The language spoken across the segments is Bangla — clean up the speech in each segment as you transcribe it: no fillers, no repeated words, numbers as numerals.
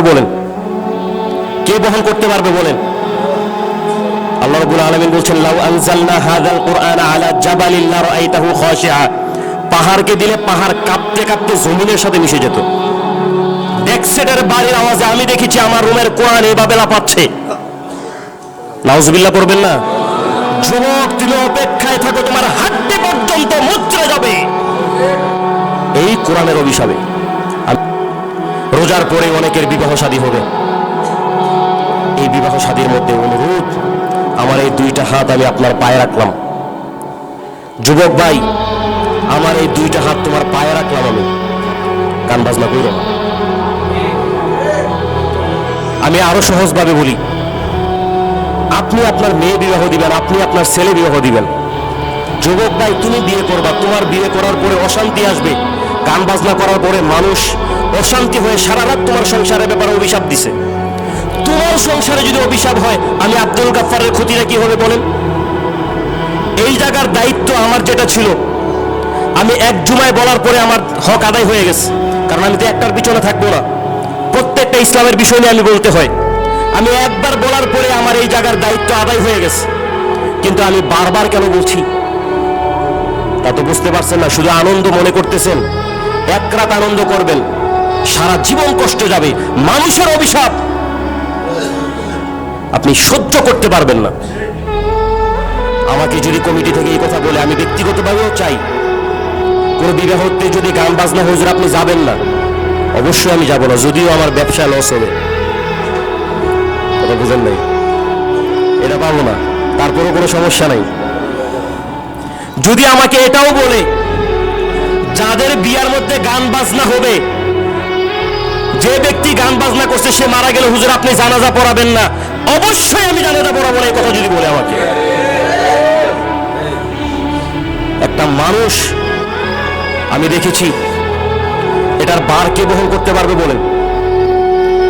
বলেন, কে বহন করতে পারবে বলেন? আল্লাহ রাব্বুল আলামিন বলছেন, লাউ আনজালনা হাযাল কুরআনা আলা জাবালিন লারাআইতাহু খাশিআ। পাহাড়কে দিলে পাহাড় কাঁপতে কাঁপতে জমিনের সাথে মিশে যেত। ডেক্সেটের বাড়ির আওয়াজে আমি দেখেছি আমার রুমের কোরআন এভাবে লাফাচ্ছে। নাউজুবিল্লাহ করবেন না? যুবক, তুমি অপেক্ষায় থাকো, তোমার হাড্ডি পর্যন্ত মুচড়ে যাবে এই কোরআনের অভিশাপে। রোজার পরে অনেকের বিবাহ শাদী হবে। এই বিবাহ শাদীর মধ্যে অনুরোধ, আমার এই দুইটা হাত আমি আপনার পায়ে রাখলাম। যুবক ভাই, আমার এই দুইটা হাত তোমার পায়ে রাখলাম, আমি গান বাজনা করব না। আমি আরো সহজভাবে বলি, আপনি আপনার মেয়ে বিবাহ দিবেন, আপনি আপনার ছেলে বিবাহ দিবেন। যুবক ভাই, তুমি বিয়ে করবা, তোমার বিয়ে করার পরে অশান্তি আসবে। গান বাজনা করার পরে মানুষ অশান্তি হয়ে সারা রাত তোমার সংসারের ব্যাপারে অভিশাপ দিছে। তোমার সংসারে যদি অভিশাপ হয়, আমি আব্দুল গাফফারের ক্ষতিটা কি হবে বলেন? এই জায়গার দায়িত্ব আমার যেটা ছিল, আমি এক জুমায় বলার পরে আমার হক আদায় হয়ে গেছে। কারণ আমি তো একটার পিছনে থাকবো না, প্রত্যেকটা ইসলামের বিষয় নিয়ে আমি বলতে হয়। আমি একবার বলার পরে আমার এই জায়গার দায়িত্ব আদায় হয়ে গেছে। কিন্তু আমি বারবার কেন বলছি তা তো বুঝতে পারছেন না। শুধু আনন্দ মনে করতেছেন, এক রাত আনন্দ করবেন, সারা জীবন কষ্ট যাবে। মানুষের অভিশাপ আপনি সহ্য করতে পারবেন না। আমাকে যদি কমিটি থেকে এই কথা বলে, আমি ব্যক্তিগতভাবেও চাই, কোন বিবাহতে যদি গান বাজনা হুজুর আপনি যাবেন না, অবশ্যই আমি যাব না, যদিও আমার ব্যবসা লস হবে। কথা বুঝেন নাই? এটা পাবো না, তারপরও কোনো সমস্যা নাই। যদি আমাকে এটাও বলে, যাদের বিয়ার মধ্যে গান বাজনা হবে, যে ব্যক্তি গান বাজনা করছে সে মারা গেলে হুজুর আপনি জানাজা পড়াবেন না, অবশ্যই আমি জানাজা পড়াবো না। এই কথা যদি বলে আমাকে একটা মানুষ, আমি দেখেছি, এটার বার কে বহন করতে পারবে বলেন?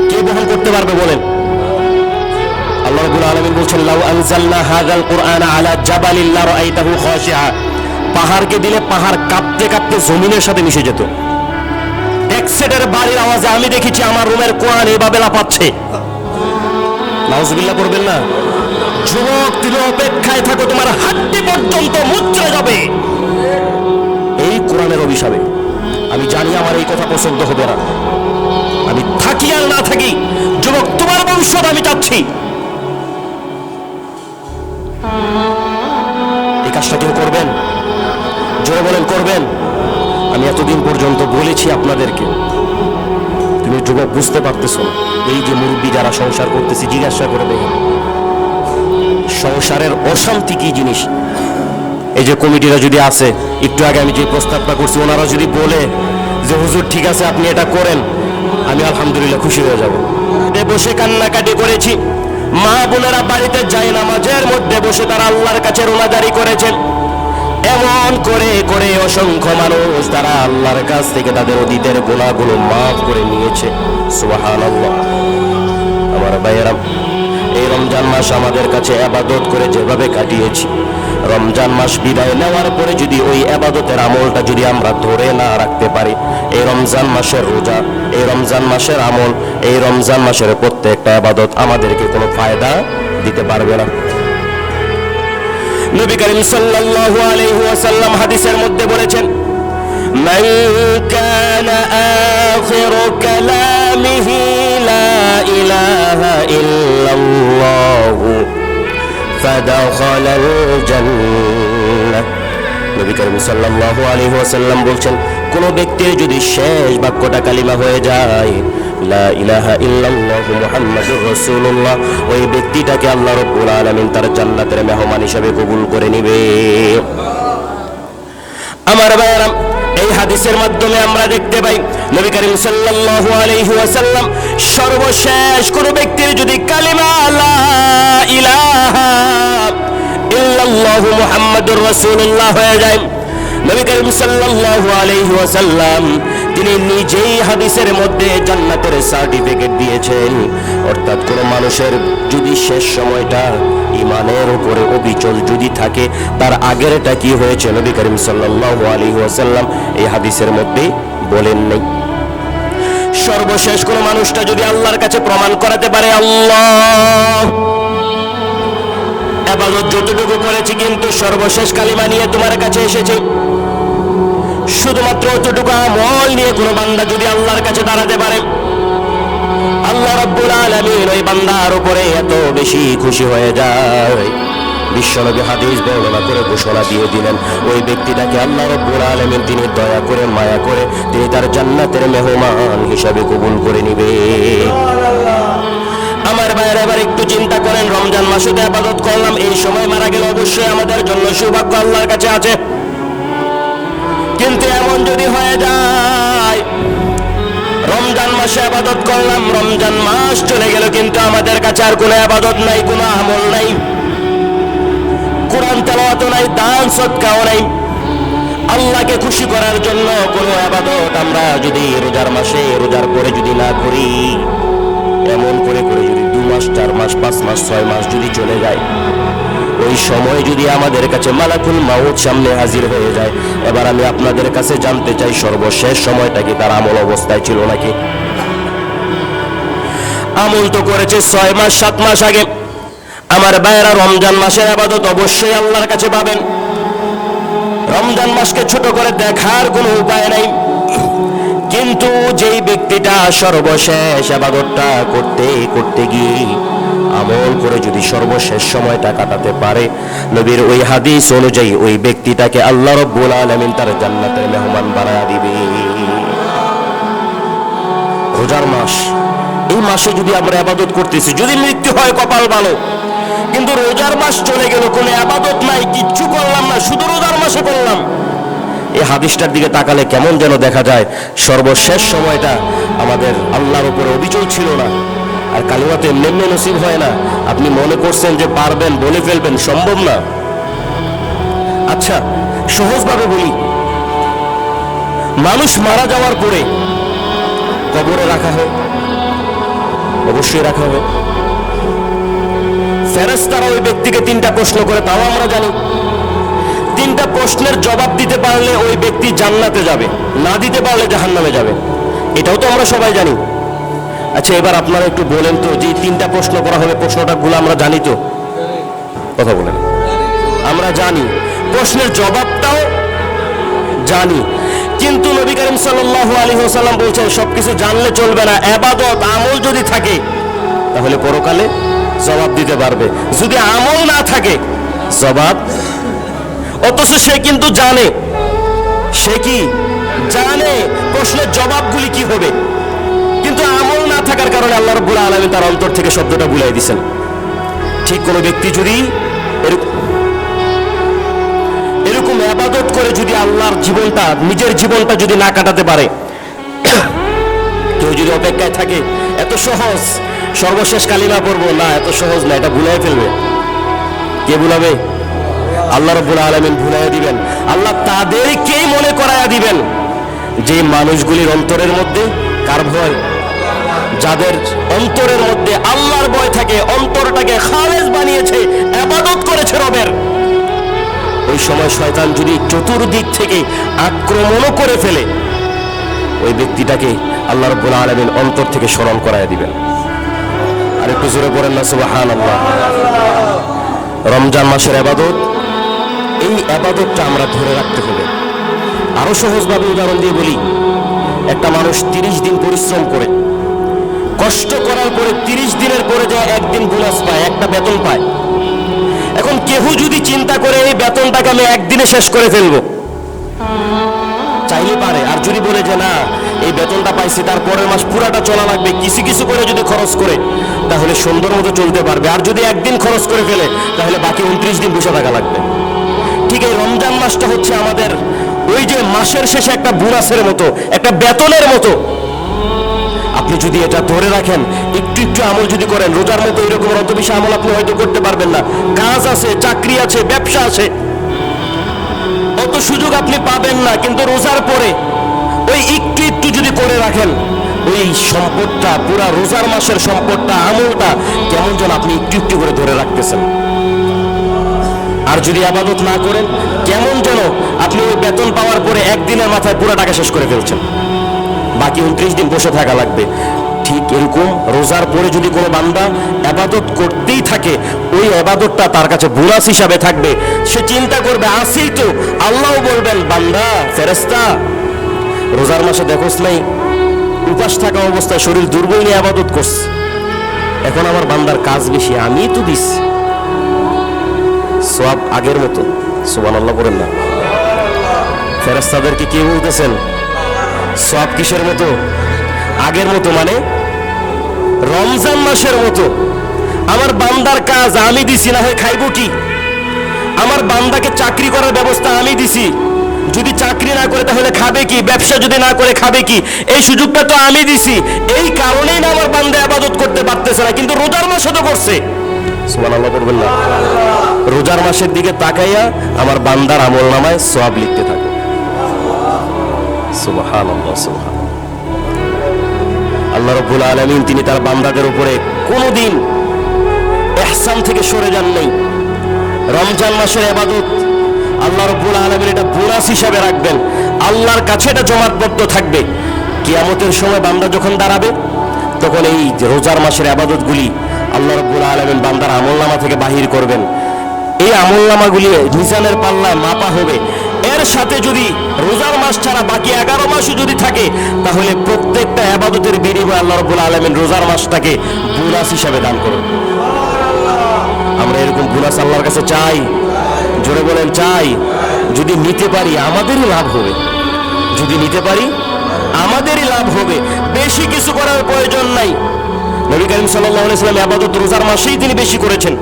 কে বহন করতে পারবে বলেন? আল্লাহ রাব্বুল আলামিন বলছেন, লাউ আনজালনা হাযাল কুরআনা আলা জাবালিন লারাআইতাহু খাশিআ। পাহাড়কে দিলে পাহাড় কাঁপতে কাঁপতে জমিনের সাথে মিশে যেত। ডেক্সেটের বাড়ির আওয়াজে আমি দেখেছি আমার রুমের কোরআন এভাবে লাফাচ্ছে। নাউজুবিল্লাহ করবেন না? যুবক, তুমি অপেক্ষায় থাকো, তোমার হাড্ডি পর্যন্ত মুচড়ে যাবে এই কোরআনের অভিশাপে। আমি জানি আমার এই কথা পছন্দ হবে না, আমি থাকি আর না থাকি, যুবক তোমার ভবিষ্যৎ আমি চাচ্ছি। এই কাজটা কেউ করবেন? জোরে বলেন, করবেন? আমি এতদিন পর্যন্ত বলেছি আপনাদেরকে, তুমি যুবক বুঝতে পারতেছ না। এই যে মুরব্বী যারা সংসার করতেছি, জিজ্ঞাসা করে দেখেন সংসারের অশান্তি কি জিনিস। এই যে কমিটিরা যদি আছে, একটু আগে আমি যে প্রস্তাবটা করছি, ওনারা যদি বলে যে হুজুর ঠিক আছে আপনি এটা করেন, আমি আলহামদুলিল্লাহ খুশি হয়ে যাব। বসে কান্নাকাটি করেছি, মা বোনেরা বাড়িতে যায় নামাজের মধ্যে বসে তারা আল্লাহর কাছে রোনাজারি করেছেন। এমন করে করে অসংখ্য মানুষ তারা আল্লাহর কাছ থেকে তাদের অতীতের গুনাহগুলো মাফ করে নিয়েছে। সুবহানাল্লাহ। আমার ভাইয়েরা, এই রমজান মাস আমাদের কাছে ইবাদত করে যেভাবে কাটিয়েছি, রমজান মাস বিদায় নেওয়ার পরে যদি ওই ইবাদতের আমলটা যদি আমরা ধরে না রাখতে পারি, এই রমজান মাসের রোজা, এই রমজান মাসের আমল, এই রমজান মাসের প্রত্যেকটা ইবাদত আমাদেরকে কোনো ফায়দা দিতে পারবে না। নবী করিম সাল্লাল্লাহু আলাইহি ওয়াসাল্লাম হাদিসের মধ্যে বলেছেন, মান কানা আখিরু কালামিহি লা ইলাহা ইল্লাল্লাহু ফাদাখালাল জান্নাহ। নবী করিম সাল্লাল্লাহু আলাইহি ওয়াসাল্লাম বলছেন, কোন ব্যক্তির যদি শেষ বাক্যটা কালিমা হয়ে যায়, লা ইলাহা ইল্লাল্লাহু মুহাম্মাদুর রাসূলুল্লাহ, ওই ব্যক্তিটাকে আল্লাহ রাব্বুল আলামিন তার জান্নাতের মেহমান হিসেবে কবুল করে নেবে। আমার ভাইরা, এই হাদিসের মাধ্যমে আমরা দেখতে পাই নবী করিম সাল্লাল্লাহু আলাইহি ওয়াসাল্লাম সর্বশেষ কোন ব্যক্তির যদি কালিমা লা ইলাহা ইল্লাল্লাহু মুহাম্মাদুর রাসূলুল্লাহ হয়ে যায়, নবী করিম সাল্লাল্লাহু আলাইহি ওয়াসাল্লাম তিনি নিজেই হাদিসের মধ্যে জান্নাতের সার্টিফিকেট দিয়েছেন। অর্থাৎ কোন মানুষের যদি শেষ সময়টা ঈমানের উপরে অবিচল যদি থাকে, তার আগেরটা কি হয়েছে নবী করিম সাল্লাল্লাহু আলাইহি ওয়াসাল্লাম এই হাদিসের মধ্যে বলেন নাই। সর্বশেষ কোন মানুষটা যদি আল্লাহর কাছে প্রমাণ করাতে পারে আল্লাহ ইবাদত যতটুকু করেছি কিন্তু সর্বশেষ কালিমা নিয়ে তোমার কাছে এসেছে, শুধুমাত্র অতটুকু আমল নিয়ে কোন বান্দা যদি আল্লাহর কাছে দাঁড়াতে পারে, আল্লাহ রাব্বুল আলামিন ওই বান্দার উপরে এত বেশি খুশি হয়ে যায়। বিশ্বনবী হাদিস বর্ণনা করে ঘোষণা দিয়ে দিলেন, ওই ব্যক্তিটাকে আল্লাহ রাব্বুল আলামিন তিনি দয়া করে মায়া করে তিনি তার জান্নাতের মেহমান হিসাবে কবুল করে নিবে। আমার ভাইয়েরা, এবার একটু চিন্তা করেন, রমজান মাসে ইবাদত করলাম, এই সময় মারা গেলে অবশ্যই আমাদের জন্য সৌভাগ্য আল্লাহর কাছে আছে। কিন্তু এমন যদি হয়ে যায় রমজান মাসে ইবাদত করলাম, রমজান মাস চলে গেল কিন্তু আমাদের কাছে আর কোনো ইবাদত নাই, কোনো আমল নাই, কোরআন তেলাওয়াত নাই, দান সদকাও নাই, আল্লাহকে খুশি করার জন্য কোনো ইবাদত আমরা যদি রোজার মাসে রোজার পরে যদি না করি, এমন করে করে যদি 2 মাস 4 মাস 5 মাস 6 মাস যদি চলে যায়, ওই সময় যদি আমাদের কাছে মালাকুল মাউত সামনে হাজির হয়ে যায়, এবার আমি আপনাদের কাছে জানতে চাই সর্বশেষ সময়টা কি তার আমল অবস্থায় ছিল নাকি? আমল তো করেছে 6 মাস 7 মাস আগে। আমার ভাইয়েরা, রমজান মাসের ইবাদত অবশ্যই আল্লাহর কাছে পাবেন। রমজান মাসকে ছোট করে দেখার কোনো উপায় নাই, কিন্তু যেই ব্যক্তিটা সর্বশেষ ইবাদতটা করতে করতে গিয়ে আমল করে যদি সর্বশেষ সময়টা কাটাতে পারে, নবীর ওই হাদিস অনুযায়ী ওই ব্যক্তিটাকে আল্লাহ রাব্বুল আলামিন তার জান্নাতের মেহমান বানায়া দিবে। রোজার মাস, এই মাসে যদি আমরা ইবাদত করতেছি, যদি মৃত্যু হয় কপাল ভালো, কিন্তু রোজার মাস চলে গেল, কোনো ইবাদত নাই, কিচ্ছু করলাম না, শুধু রোজার মাসে করলাম, এই হাদিসটার দিকে তাকালে কেমন যেন দেখা যায় সর্বশেষ সময়টা আমাদের আল্লাহর উপরে অবিচল ছিল না। আর কালিমা তো এমনি এমনি নসিব হয় না, আপনি মনে করছেন যে পারবেন, বলে ফেলবেন, সম্ভব না। আচ্ছা, সহজভাবে বলি, মানুষ মারা যাওয়ার পরে কবরে রাখা হয়, অবশ্যই রাখা হবে। ফেরেশতারা ওই ব্যক্তিকে 3টা প্রশ্ন করে, তাও আমরা জানি। 3টা প্রশ্নের জবাব দিতে পারলে ওই ব্যক্তি জান্নাতে যাবে, না দিতে পারলে জাহান্নামে যাবে, এটাও তো আমরা সবাই জানি। আচ্ছা, এবার আপনারা একটু বলেন তো, যে 3টা প্রশ্ন করা হবে, প্রশ্নটা গুলো আমরা জানি তো? কথা বলেন। আমরা জানি, প্রশ্নের জবাবটাও জানি, কিন্তু নবী করিম সাল্লাল্লাহু আলাইহি ওয়াসাল্লাম বলছেন সবকিছু জানলে চলবে না, ইবাদত আমল যদি থাকে তাহলে পরকালে জবাব দিতে পারবে, যদি আমল না থাকে জবাব। অথচ সে কিন্তু জানে, সে কি জানে প্রশ্নের জবাবগুলি কি হবে, কিন্তু আমল না থাকার কারণে আল্লাহ রাব্বুল আলামিন তার অন্তর থেকে শব্দটা ভুলাই দিয়েছেন। ঠিক কোন ব্যক্তি যদি এরকম ইবাদত করে যদি আল্লাহর জীবনটা, নিজের জীবনটা যদি না কাটাতে পারে, কেউ যদি অপেক্ষায় থাকে এত সহজ সর্বশেষ কালিমা পড়বো, না এত সহজ না, এটা ভুলাই ফেলবে। কে ভুলাবে? আল্লাহ রাব্বুল আলামিন ভুলাই দিবেন। আল্লাহ তাদেরকেই মনে করায়া দিবেন যে মানুষগুলির অন্তরের মধ্যে কার ভয়, যাদের অন্তরের মধ্যে আল্লাহর ভয় থাকে, অন্তরটাকে খালেস বানিয়েছে, ইবাদত করেছে রবের। ওই সময় শয়তান যদি চতুর্দিক থেকে আক্রমণও করে ফেলে, ওই ব্যক্তিটাকে আল্লাহ রাব্বুল আলামিন অন্তর থেকে স্মরণ করায়া দিবেন। আর একটু জোরে পড়েন না সুবহানাল্লাহ। রমজান মাসের ইবাদত, এই ইবাদতটা আমরা ধরে রাখতে হবে। আরো সহজভাবে উদাহরণ দিয়ে বলি, একটা মানুষ 30 দিন পরিশ্রম করে, কষ্ট করার পরে 30 দিনের পরে যায় একদিন বোনাস পায়, একটা বেতন পায়। এখন কেউ যদি চিন্তা করে এই বেতনটাকে আমি একদিনে শেষ করে ফেলবো, চাইলে পারে। আর যদি বলে যে না, এই বেতনটা পাইছি, তার পরের মাস পুরাটা চলা লাগবে, কিছু কিছু করে যদি খরচ করে, তাহলে সুন্দর মতো চলতে পারবে। আর যদি একদিন খরচ করে ফেলে, তাহলে বাকি 29 দিন বসে থাকা লাগবে। ঠিক এই রমজান মাসটা হচ্ছে আমাদের ওই যে মাসের শেষে একটা বোনাসের মতো, একটা বেতনের মতো। আপনি যদি এটা ধরে রাখেন, একটু একটু আমল যদি করেন, রোজার মতো এরকম অত বেশি আমল আপনি হয়তো করতে পারবেন না, কাজ আছে, চাকরি আছে, ব্যবসা আছে, অত সুযোগ আপনি পাবেন না, কিন্তু রোজার পরে ওই একটু একটু যদি করে রাখেন, ওই সম্পদটা, পুরা রোজার মাসের সম্পদটা, আমলটা কেমন যেন আপনি একটু একটু করে ধরে রাখতেছেন। আর যদি ইবাদত না করেন, কেমন যেন আপনি ওই বেতন পাওয়ার পরে একদিনের মাথায় পুরো টাকা শেষ করে ফেলছেন। বাকি 29 দিন বসে থাকা লাগবে। ঠিক এরকম রোজার পরে যদি কোনো বান্দা ইবাদত করতেই থাকে, ওই ইবাদতটা তার কাছে বোনাস হিসাবে থাকবে। সে চিন্তা করবে আসেই তো, আল্লাহ বলবেন বান্দা ফেরেশতা রোজার মাসে দেখোস নাই উপাস থাকা অবস্থায় শরীর দুর্বল নিয়ে ইবাদত করছে, এখন আমার বান্দার কাজ বেশি, আমি তো দিস সওয়াব আগের মতো। সুবহানাল্লাহ বলেন না। ফেরেশতাদেরকে কে বলতেছেন সওয়াব কিসের মতো? আগের মতো, মানে রমজান মাসের মতো। আমার বান্দার কাজ আমি দিছি, না হয় খাইব কি? আমার বান্দাকে চাকরি করার ব্যবস্থা আমি দিছি, যদি চাকরি না করে তাহলে খাবে কি? ব্যবসা যদি না করে খাবে কি? এই সুযোগটা তো আমি দিছি, এই কারণেই না আমার বান্দা ইবাদত করতে পারতেছে না, কিন্তু রোজার মাসে তো করছে। সুবহানাল্লাহ বলবেন না। রোজার মাসের দিকে তাকাইয়া আমার বান্দার আমলনামায় সওয়াব লিখতে থাকে। সুবহানাল্লাহ সুবহানাল্লাহ। আল্লাহ রাব্বুল আলামিন তিনি তার বান্দাদের উপরে কোনোদিন ইহসান থেকে সরে যান নাই। রমজান মাসের ইবাদত আল্লাহ রাব্বুল আলামিন এটা বোনাস হিসাবে রাখবেন, আল্লাহর কাছে এটা জমাটবদ্ধ থাকবে। কিয়ামতের সময় বান্দা যখন দাঁড়াবে তখন এই রোজার মাসের ইবাদতগুলি আল্লাহ রাব্বুল আলামিন বান্দার আমলনামা থেকে বাহির করবেন। এই আমলনামাগুলি মিজানের পাল্লায় মাপা হবে। এর সাথে যদি রোজার মাস ছাড়া বাকি 11 মাসও যদি থাকে, তাহলে প্রত্যেকটা ইবাদতের বিনিময়ে আল্লাহ রাব্বুল আলামিন রোজার মাসটাকে বোনাস হিসাবে দান করবেন। আমরা এরকম বোনাস আল্লাহর কাছে চাই, জোরে বলেন চাই। যদি নিতে পারি আমাদেরই লাভ হবে, যদি নিতে পারি আমাদেরই লাভ হবে, বেশি কিছু করার প্রয়োজন নাই। নবী করিম সাল্লাল্লাহু আলাইহি ওয়াসাল্লাম ইবাদত রোজার মাসেই তিনি বেশি করেছেন,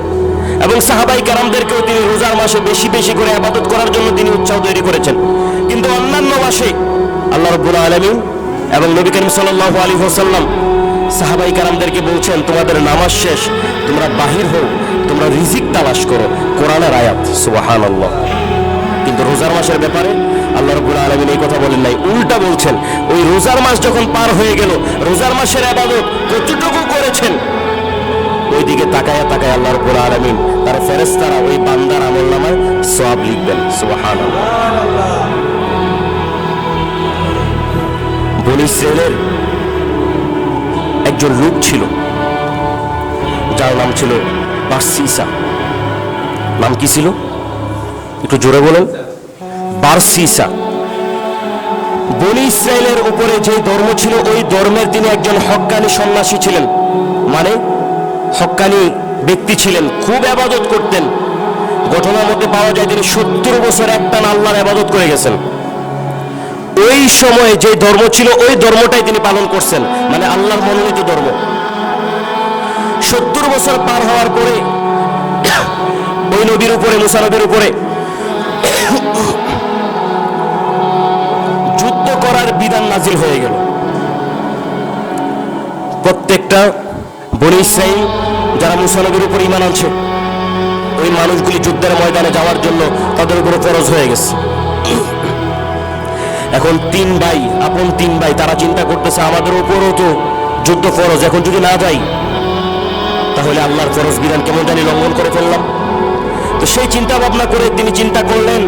এবং সাহাবাই কেরামদেরকেও তিনি রোজার মাসে বেশি বেশি করে ইবাদত করার জন্য তিনি উৎসাহ তৈরি করেছেন। কিন্তু অন্যান্য মাসে আল্লাহ রাব্বুল আলামিন এবং নবী করিম সাল্লাল্লাহু আলাইহি ওয়াসাল্লাম সাহাবাই কেরামদেরকে বলছেন তোমাদের নামাজ শেষ, তোমরা বাহির হও, তোমরা রিজিক তালাশ করো, কোরআনের আয়াত। সুবহানাল্লাহ। কিন্তু রোজার মাসের ব্যাপারে আল্লাহ রাব্বুল আলামিন এই কথা বলেন নাই, উল্টা বলছেন ওই রোজার মাস যখন পার হয়ে গেল, রোজার মাসের ইবাদত কতটুকু করেছেন ওই দিকে তাকায়া তাকায়া আল্লাহ রাব্বুল আলামিন তার ফেরেশতারা ওই বান্দার আমলনামায় সওয়াব লিখবেন। সুবহানাল্লাহ। বনী ইসরাইলের একজন লোক ছিল যার নাম ছিল বারসিসা। নাম কি ছিল? একটু জোরে বলেন। বারসিসা। বনী ইসরাইলের উপরে যে ধর্ম ছিল ওই ধর্মের তিনি একজন হক্কানি সন্ন্যাসী ছিলেন, মানে হক্কানি ব্যক্তি ছিলেন, খুব ইবাদত করতেন। ঘটনার মধ্যে পাওয়া যায় তিনি 70 বছর একটানা আল্লাহর ইবাদত করে গেছেন। ওই সময়ে যে ধর্ম ছিল ওই ধর্মটাই তিনি পালন করছেন, মানে আল্লাহর মনোনীত ধর্ম। 70 বছর পার হওয়ার পরে ওই নবীর উপরে, মুসা নবীর উপরে যুদ্ধ করার বিধান নাজিল হয়ে গেল। প্রত্যেকটা বনী ইসরাইল যারা মুসা নবীর উপর ঈমান আনছে ওই মানুষগুলি যুদ্ধের ময়দানে যাওয়ার জন্য তাদের উপরে ফরজ হয়ে গেছে। এখন 3 ভাই, আপন 3 ভাই, তারা চিন্তা করতেছে আমাদের উপরও তো যুদ্ধ ফরজ, এখন যদি না যাই তাহলে আল্লাহর ফরজ বিধান কেমন জানি লঙ্ঘন করে ফেললাম। তো সেই চিন্তা ভাবনা করে তিনি চিন্তা করলেন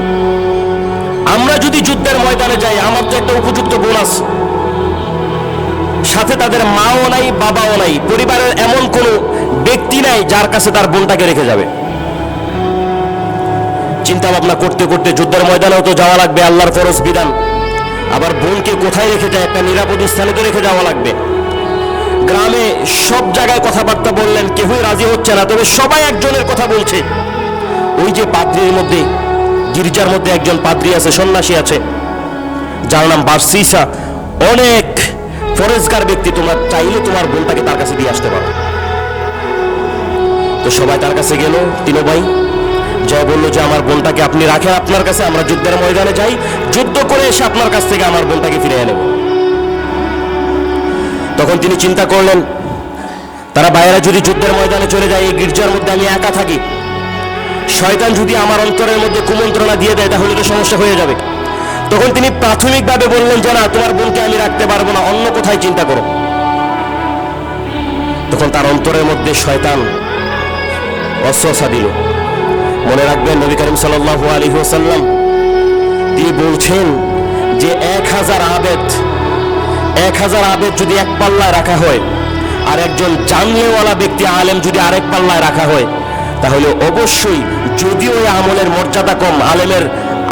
আমরা যদি যুদ্ধের ময়দানে যাই আমার তো একটা উপযুক্ত বোন আছে, সাথে তাদের মাও নাই বাবাও নাই, পরিবারের এমন কোনো ব্যক্তি নাই যার কাছে তার বোনটাকে রেখে যাবে। চিন্তা ভাবনা করতে করতে যুদ্ধের ময়দানেও তো যাওয়া লাগবে, আল্লাহর ফরজ বিধান, আবার বোনকে কোথায় রেখে যায়? একটা নিরাপদ স্থানে তো রেখে যাওয়া লাগবে। গ্রামে সব জায়গায় কথাবার্তা বললেন, কেউই রাজি হচ্ছে না, তবে সবাই একজনের কথা বলছে। ওই যে পাদ্রীর মধ্যে, গির্জার মধ্যে একজন পাদ্রী আছে, সন্ন্যাসী আছে, যার নাম বারসিসা, অনেক ফরেজগার ব্যক্তি, তোমরা চাইলে তোমার বোনটাকে তার কাছে দিয়ে আসতে পারো। তো সবাই তার কাছে গেল, 3 ভাই জয় বললো যে আমার বোনটাকে আপনি রাখেন আপনার কাছে, আমরা যুদ্ধের ময়দানে যাই, যুদ্ধ করে এসে আপনার কাছ থেকে আমার বোনটাকে ফিরে নেব। তখন তিনি চিন্তা করলেন তারা বাইরে যদি যুদ্ধের ময়দানে চলে যায়, এই গির্জার মধ্যে আমি একা থাকি, শয়তান যদি আমার অন্তরের মধ্যে কুমন্ত্রণা দিয়ে দেয় তাহলে তো সমস্যা হয়ে যাবে। তখন তিনি প্রাথমিকভাবে বললেন যে না, তোমার বোনকে আমি রাখতে পারবো না, অন্য কোথায় চিন্তা করো। তখন তার অন্তরের মধ্যে শয়তান ওয়াসওয়াসা দিল। মনে রাখবেন নবী করিম সাল্লাল্লাহু আলাইহি ওয়াসাল্লাম তিনি বলছেন যে 1000 আবেদ 1000 আবেদ যদি এক পাল্লায় রাখা হয় আর একজন জানলেওয়ালা ব্যক্তি আলেম যদি আরেক পাল্লায় রাখা হয়, তাহলে অবশ্যই যদিও ওই আমলের মর্যাদা কম, আলেমের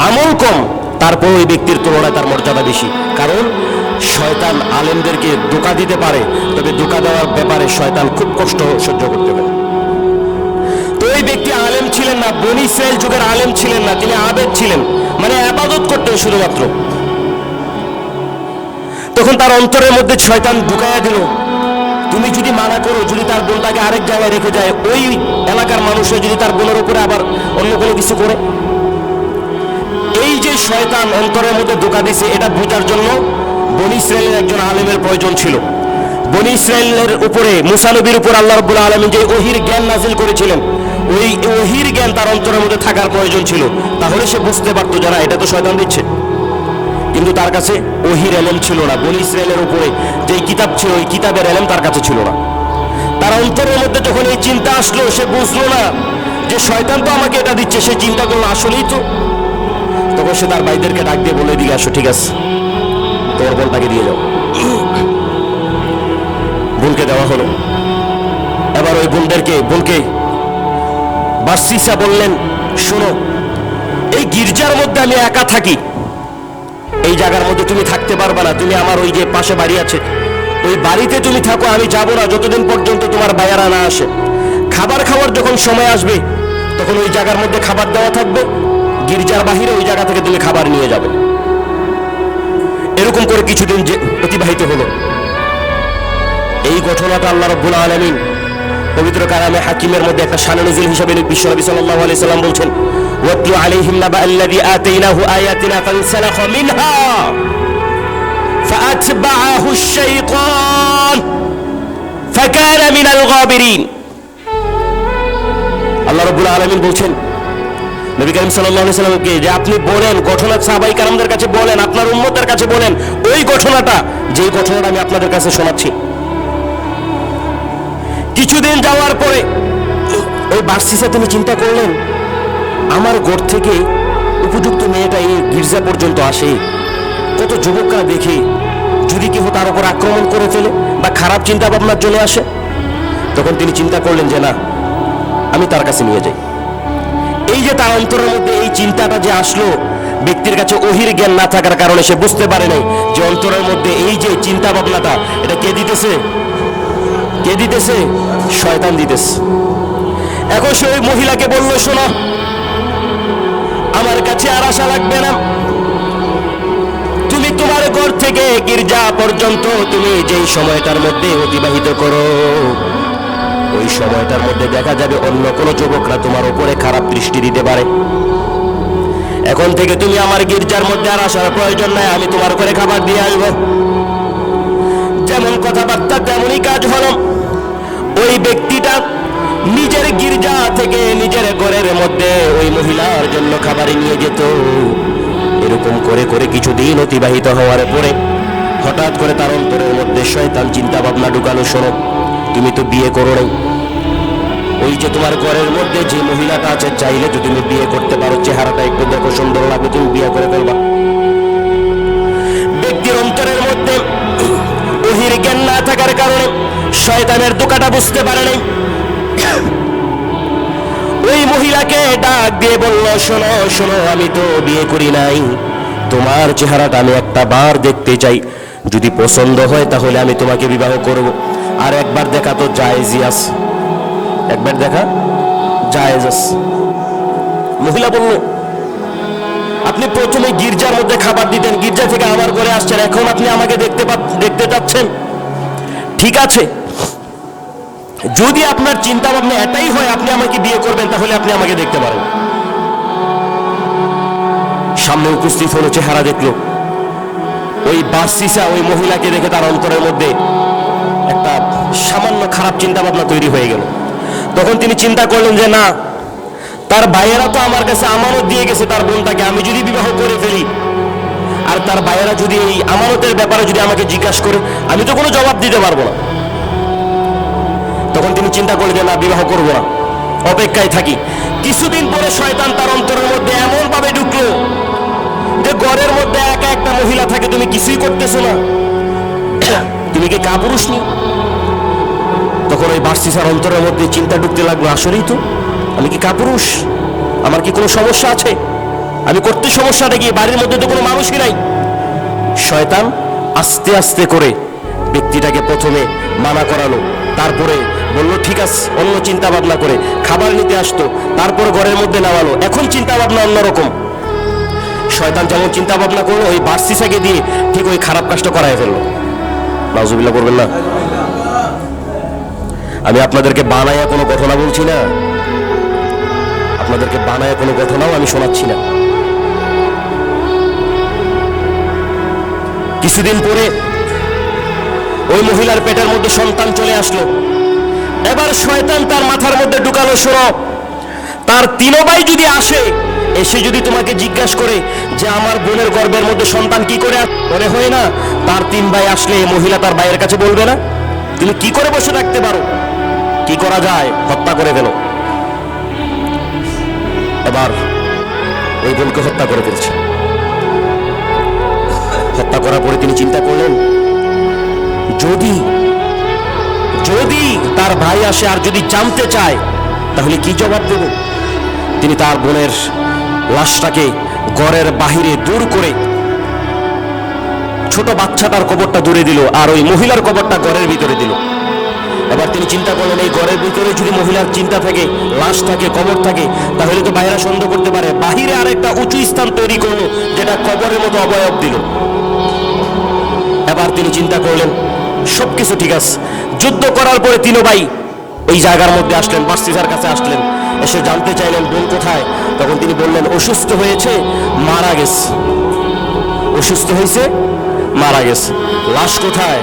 আমল কম, তারপর ওই ব্যক্তির তুলনায় তার মর্যাদা বেশি। কারণ শয়তান আলেমদেরকে ধোঁকা দিতে পারে, তবে ধোঁকা দেওয়ার ব্যাপারে শয়তান খুব কষ্ট সহ্য করতে পারে। তো এই ব্যক্তি আলেম ছিলেন না, বনী ইসরাইল যুগের আলেম ছিলেন না, তিনি আবেদ ছিলেন, মানে ইবাদত করতেন শুধুমাত্র। তখন তার অন্তরের মধ্যে শয়তান ঢুকাইয়া দিল, তুমি যদি মানা করো, যদি তার বোনটাকে আরেক জায়গায় রেখে যায়, ওই এলাকার মানুষরা যদি তার বোনের উপরে আবার অন্য কোনো কিছু করে। এই যে শয়তান অন্তরের মধ্যে ধোঁকা দিছে, এটা বোঝার জন্য বনী ইসরাইলের একজন আলেমের প্রয়োজন ছিল। বনী ইসরাইলের উপরে, মুসা নবীর উপর আল্লাহ রাব্বুল আলামিন যে ওহীর জ্ঞান নাজিল করেছিলেন, ওই ওহীর জ্ঞান তার অন্তরের মধ্যে থাকার প্রয়োজন ছিল, তাহলে সে বুঝতে পারতো যে না, এটা তো শয়তান দিচ্ছে। কিন্তু তার কাছে ওহীর এলেম ছিল না। বনী ইসরাইলের উপরে যে কিতাব ছিল, ওই কিতাবের এলেম তার কাছে ছিল না। তার অন্তরের মধ্যে যখন এই চিন্তা আসলো, সে বুঝলো না যে শয়তান তো আমাকে এটা দিচ্ছে, সে চিন্তা করলো আসলেই তো। তখন সে তার ভাইদেরকে ডাক দিয়ে বলে দিয়ে আসো, ঠিক আছে তোমার বোনটাকে দিয়ে যাও। বোনকে দেওয়া হলো। এবার ওই বোনকে বার্সিসা বললেন, শোনো, এই গির্জার মধ্যে আমি একা থাকি, এই জায়গার মধ্যে তুমি থাকতে পারবে না। তুমি আমার ওই যে পাশে বাড়ি আছে, ওই বাড়িতে তুমি থাকো, আমি যাবো না যতদিন পর্যন্ত তোমার ভাইয়ারা না আসে। খাবার খাওয়ার যখন সময় আসবে, তখন ওই জায়গার মধ্যে খাবার দেওয়া থাকবে, গির্জার বাহিরে ওই জায়গা থেকে তুমি খাবার নিয়ে যাবে। এরকম করে কিছুদিন যে অতিবাহিত হলো। এই ঘটনাটা আল্লাহ রাব্বুল আলামিন পবিত্র কালামে হাকিমের মধ্যে একটা শানে নজিল হিসেবে বিশ্বনবী সাল্লাল্লাহু আলাইহি সাল্লাম বলছেন, ওয়াতলু আলাইহিম নাবা আল্লাযী আতাইনাহু আয়াতিনা ফানসালাখা মিনহা ফাআতবাআহু আশ-শাইতান ফাকানা মিনাল গাবিরিন। আল্লাহ রাব্বুল আলামিন বলছেন নবী করিম সাল্লাল্লাহু আলাইহি সাল্লামকে যে আপনি বলেন, ঘটনা সাহাবায়ে কেরামদের কাছে বলেন, আপনার উম্মতের কাছে বলেন ওই ঘটনাটা, যেই ঘটনাটা আমি আপনাদের কাছে শোনাচ্ছি। কিছুদিন যাওয়ার পরে ওই বার্সিসা তিনি চিন্তা করলেন, আমার ঘর থেকে উপযুক্ত মেয়েটা এই গির্জা পর্যন্ত আসে, কত যুবকরা দেখে, যদি কেউ তার উপর আক্রমণ করে ফেলে বা খারাপ চিন্তা ভাবনার জন্য আসে। তখন তিনি চিন্তা করলেন যে না, আমি তার কাছে নিয়ে যাই। এই যে তার অন্তরের মধ্যে এই চিন্তাটা যে আসলো, ব্যক্তির কাছে ওহীর জ্ঞান না থাকার কারণে সে বুঝতে পারে নাই যে অন্তরের মধ্যে এই যে চিন্তা ভাবনাটা, এটা কে দিতেছে? কে দিতেছে? শয়তান দিতেছে। এখন সে ওই মহিলাকে বলল, শোনো, আমার কাছে আর আশা লাগবে না, তুমি তোমার ঘর থেকে গির্জা পর্যন্ত তুমি যেই সময়টার মধ্যে অতিবাহিত করো, ওই সময়টার মধ্যে দেখা যাবে অন্য কোনো যুবকরা তোমার উপরে খারাপ দৃষ্টি দিতে পারে। এখন থেকে তুমি আমার গির্জার মধ্যে আর আসার প্রয়োজন নাই, আমি তোমার করে খাবার দিয়ে আসবো। যেমন কথাবার্তা তেমনই কাজ হলো। ওই ব্যক্তিটা নিজের গির্জা থেকে নিজের ঘরের মধ্যে ওই মহিলার জন্য খাবার নিয়ে যেত। এরকম করে করে কিছুদিন অতিবাহিত হওয়ার পরে হঠাৎ করে তার অন্তরের মধ্যে শয়তান চিন্তা ভাবনা ঢুকালো, শোনো, তুমি তো বিয়ে করো নাই, ওই যে তোমার ঘরের মধ্যে যে মহিলাটা আছে, চাইলে তো তুমি বিয়ে করতে পারো, চেহারাটা একটু দেখো, সুন্দর লাগবে, তুমি বিয়ে করে ফেলবা। ব্যক্তির অন্তরের মধ্যে ওহীর জ্ঞান না থাকার কারণে শয়তানের ধোঁকাটা বুঝতে পারে নাই। ওই মহিলাকে ডাক দিয়ে বলল, শোনো শোনো, আমি তো বিয়ে করি নাই, তোমার চেহারাটা আমি একটা বার দেখতে চাই, যদি পছন্দ হয় তাহলে আমি তোমাকে বিবাহ করব। আর একবার দেখা তো জায়েজই আছে, একবার দেখা জায়েজ আছে। মহিলা বলল, আপনি প্রথমে গির্জার মধ্যে খাবার দিতেন, গির্জা থেকে আমার ঘরে আসছেন, এখন আপনি আমাকে দেখতে চাচ্ছেন, ঠিক আছে, যদি আপনার চিন্তা ভাবনা এটাই হয় আপনি আমাকে বিয়ে করবেন, তাহলে আপনি আমাকে দেখতে পারেন। সামনে উপস্থিত হলো, চেহারা দেখলো, ওই বার্সিসা ওই মহিলাকে দেখে তার অন্তরের মধ্যে একটা সামান্য খারাপ চিন্তা ভাবনা তৈরি হয়ে গেল। তখন তিনি চিন্তা করলেন যে না, তার ভাইয়েরা তো আমার কাছে আমানত দিয়ে গেছে তার বোনটাকে, আমি যদি বিবাহ করে ফেলি আর তার ভাইয়েরা যদি এই আমানতের ব্যাপারে যদি আমাকে জিজ্ঞাসা করে, আমি তো কোনো জবাব দিতে পারবো না। তখন তিনি চিন্তা করলেন যে না, বিবাহ করবো না, অপেক্ষায় থাকি। কিছুদিন পরে শয়তান তার অন্তরের মধ্যে এমন ভাবে ঢুকলো যে ঘরের মধ্যে একা একটা মহিলা থাকে, তুমি কিছুই করতেছো না, তুমি কি কাপুরুষ নি? তখন ওই বার্সিসার অন্তরের মধ্যে চিন্তা ঢুকতে লাগলো, আসলেই তো আমি কি কাপুরুষ? আমার কি কোনো সমস্যা আছে? আমি করতে সমস্যাটা কি? বাড়ির মধ্যে তো কোনো মানুষই নাই। শয়তান আস্তে আস্তে করে ব্যক্তিটাকে প্রথমে মানা করালো, তারপরে বললো ঠিক আছে, অন্য চিন্তা ভাবনা করে খাবার নিতে আসতো, তারপরে ঘরের মধ্যে নামালো। এখন চিন্তা ভাবনা অন্যরকম। শয়তান যেমন চিন্তা ভাবনা করলো, ওই বার্সিসাকে দিয়ে ঠিক ওই খারাপ কাজটা করায় ফেললো। নাউজুবিল্লাহ করবেন না। আমি আপনাদেরকে বানায়া কোনো ঘটনা বলছি না, আপনাদেরকে বানায়া কোনো ঘটনাও আমি শোনাচ্ছি না। কিছুদিন পরে ওই মহিলার পেটের মধ্যে সন্তান চলে আসলো। এবার শয়তান তার মাথার মধ্যে ঢুকালো, শোনো, তার তিন ভাই যদি আসে, এসে যদি তোমাকে জিজ্ঞাসা করে যে আমার বোনের গর্ভের মধ্যে সন্তান কি করে মনে হয় না, তার তিন ভাই আসলে মহিলা তার ভাইয়ের কাছে বলবে না? তুমি কি করে বসে থাকতে পারো? কি করা যায়? হত্যা করে ফেলো। এবার ওই বোনকে হত্যা করে ফেলছে। হত্যা করার পরে তিনি চিন্তা করলেন, যদি যদি তার ভাই আসে আর যদি জানতে চায় তাহলে কি জবাব দেব? তিনি তার বোনের লাশটাকে ঘরের বাহিরে দূর করে ছোট বাচ্চাটার কবরটা দূরে দিল, আর ওই মহিলার কবরটা ঘরের ভিতরে দিল। এবার তিনি চিন্তা করলেন, এই ঘরের ভিতরে যদি মহিলার চিন্তা থাকে, লাশ থাকে, কবর থাকে, তাহলে তো বাইরে সন্দেহ করতে পারে। বাহিরে আরেকটা উঁচু স্থান তৈরি করলো, যেটা কবরের মতো অবয়ব দিল। এবার তিনি চিন্তা করলেন, সবকিছু ঠিক আছে। যুদ্ধ করার পরে তিন ভাই ওই জায়গার মধ্যে আসলেন, বার্সিসার কাছে আসলেন, এসে জানতে চাইলেন বোন কোথায়। তখন তিনি বললেন, অসুস্থ হয়েছে, মারা গেছে। অসুস্থ হয়েছে, মারা গেছে। লাশ কোথায়?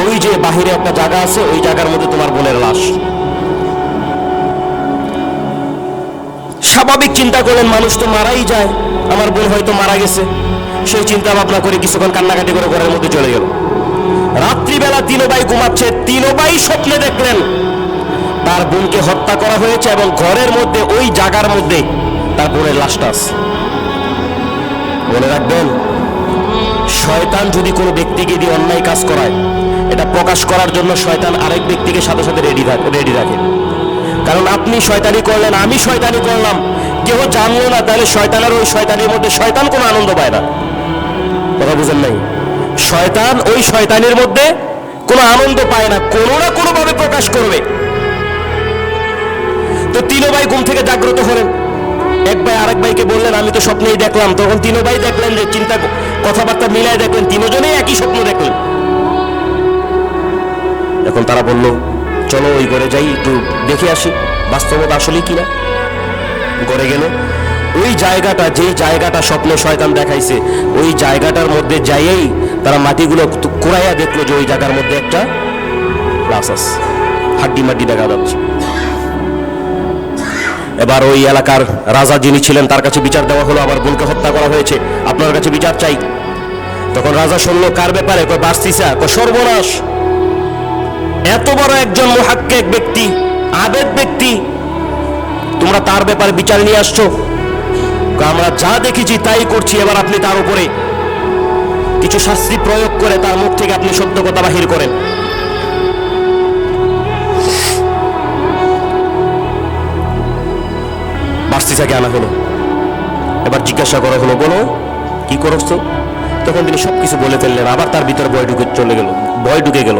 ওই যে বাহিরে একটা জায়গা আছে, ওই জায়গার মধ্যে তোমার বোনের লাশ। স্বাভাবিক চিন্তা করলেন, মানুষ তো মারাই যায়, আমার বোন হয়তো মারা গেছে। সেই চিন্তা ভাবনা করে কিছুক্ষণ কান্নাকাটি করে ঘরের মধ্যে চলে গেল। রাত্রিবেলা তিন ভাই ঘুমাচ্ছে, তিন ভাই স্বপ্নে দেখলেন তার বোনকে হত্যা করা হয়েছে এবং ঘরের মধ্যে ওই জায়গার মধ্যে তার বোনের লাশটা আছে। মনে রাখবেন, শয়তান যদি কোনো ব্যক্তিকে দিয়ে অন্যায় কাজ করায়, এটা প্রকাশ করার জন্য শয়তান আরেক ব্যক্তিকে সাথে সাথে রেডি রাখে। কারণ আপনি শয়তানি করলেন, আমি শয়তানি করলাম, কেউ জানলো না, তাহলে শয়তানের ওই শয়তানির মধ্যে শয়তান কোনো আনন্দ পায় না। কথা বুঝেন নাই? শয়তান ওই শয়তানির মধ্যে কোনো আনন্দ পায় না, কোনো না কোনো ভাবে প্রকাশ করবে। তো তিন ভাই ঘুম থেকে জাগ্রত হলেন। এক ভাই আরেক ভাইকে বললেন, আমি তো স্বপ্নেই দেখলাম। তখন তিন ভাই দেখলেন যে চিন্তা কথাবার্তা মিলাই দেখলেন তিনজনেই একই স্বপ্ন দেখলেন। এখন তারা বলল, চলো ওই ঘরে যাই, একটু দেখে আসি বাস্তবতা আসলেই কিনা। ঘরে গেল। ওই জায়গাটা, যেই জায়গাটা স্বপ্নে শয়তান দেখাইছে, ওই জায়গাটার মধ্যে যাইয়েই তারা মাটিগুলো কুড়াইয়া দেখলো যে ওই জায়গার মধ্যে একটা লাশ আছে, হাড্ডি মাড্ডি দেখা যাচ্ছে। এবার ওই এলাকার রাজা যিনি ছিলেন, তার কাছে বিচার দেওয়া হলো, আমার বোনকে হত্যা করা হয়েছে, আপনার কাছে বিচার চাই। তখন রাজা শুনলো, কার ব্যাপারে? কয় বার্সিসা। কয় সর্বনাশ, এত বড় একজন মুহাক্কিক ব্যক্তি, আবেদ ব্যক্তি, তোমরা তার ব্যাপারে বিচার নিয়ে আসছো? আমরা যা দেখেছি তাই করছি, এবার আপনি তার উপরে কিছু শাস্তি প্রয়োগ করে তার মুখ থেকে আপনি সত্য কথা বাহির করেন। বার্সিসাকে আনা হলো। এবার জিজ্ঞাসা করা হলো, বলো কি করছো? তখন তিনি সবকিছু বলে ফেললেন। আবার তার ভিতরে ভয় ঢুকে গেল।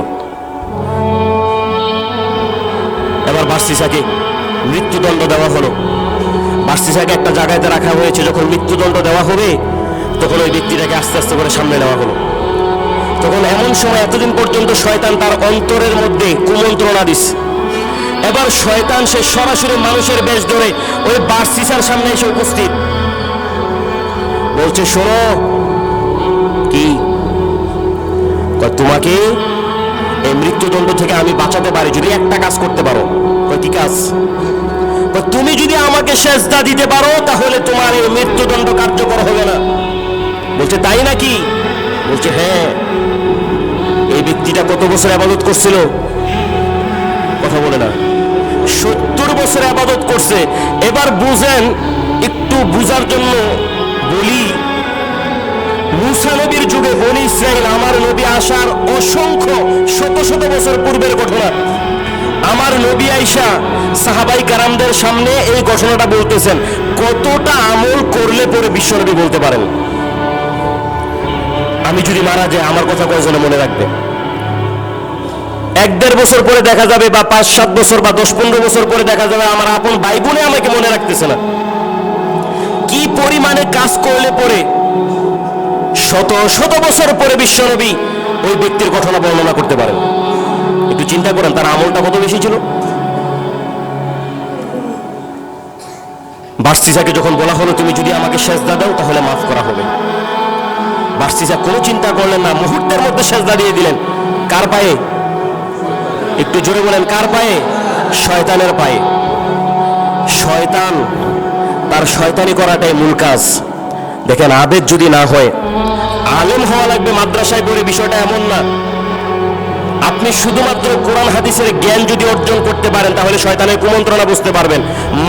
এবার বার্সিসাকে মৃত্যুদণ্ড দেওয়া হলো। বার্সিসাকে একটা জায়গাতে রাখা হয়েছে। যখন মৃত্যুদণ্ড দেওয়া হবে, তখন ওই ব্যক্তিটাকে আস্তে আস্তে করে সামনে নেওয়া হলো। তখন এমন সময়, এতদিন পর্যন্ত শয়তান তার অন্তরের মধ্যে কুমন্ত্রণা দিস, এবার শয়তান সে সরাসরি মানুষের বেশ ধরে ওই বার্সিসার সামনে এসে উপস্থিত। বলছে, শোনো, কি তোমাকে এই মৃত্যুদণ্ড থেকে আমি বাঁচাতে পারি যদি একটা কাজ করতে পারো। কি কাজ? তুমি যদি আমাকে সেজদা দিতে পারো, তাহলে তোমার এই মৃত্যুদণ্ড কার্যকর হবে না। বলছে, তাই নাকি? বলছে, হ্যাঁ। এই ব্যক্তিটা কত বছর ইবাদত করছিল? কথা বলে না, 70 বছর ইবাদত করছে। এবার বুঝেন, একটু বুঝার জন্য বলি, মুসা নবীর যুগে বনী ইসরাইল, আমার নবী আসার অসংখ্য শত শত বছর পূর্বের ঘটনা। আমার নবী আয়েশা সাহাবাই কারামদের সামনে এই ঘটনাটা বলতেছেন। কতটা আমল করলে পরে বিশ্বনবী বলতে পারেন, আমি যদি মারা যাই আমার কথা কয়জনে মনে রাখবে? 1-1.5 বছর পরে দেখা যাবে, বা 5-7 বছর বা 10-15 বছর পরে দেখা যাবে আমার আপন ভাই বোনে আমাকে মনে রাখতেছে না। কি পরিমাণে কাজ করলে পরে শত শত বছর পরে বিশ্বনবী ওই ব্যক্তির ঘটনা বর্ণনা করতে পারেন? একটু চিন্তা করেন তার আমলটা কত বেশি ছিল। বার্সিসাকে যখন বলা হলো তুমি যদি আমাকে সেজদা দাও তাহলে মাফ করা হবে, বার্সিসা কোনো চিন্তা করলেন না, মুহূর্তের মধ্যে সেজদা দিয়ে দিলেন। কার পায়ে? একটু জোরে বলেন, কার পায়ে? শয়তানের পায়ে। শয়তান, তার শয়তানি করাটাই মূল কাজ। দেখেন, আবেদ যদি না হয়, আলেম হওয়া লাগবে মাদ্রাসায় পড়ে, বিষয়টা এমন না। আপনি শুধুমাত্র কোরআন হাদিসের জ্ঞান যদি অর্জন করতে পারেন তাহলে শয়তানের কুমন্ত্রণা বুঝতে পারবেন।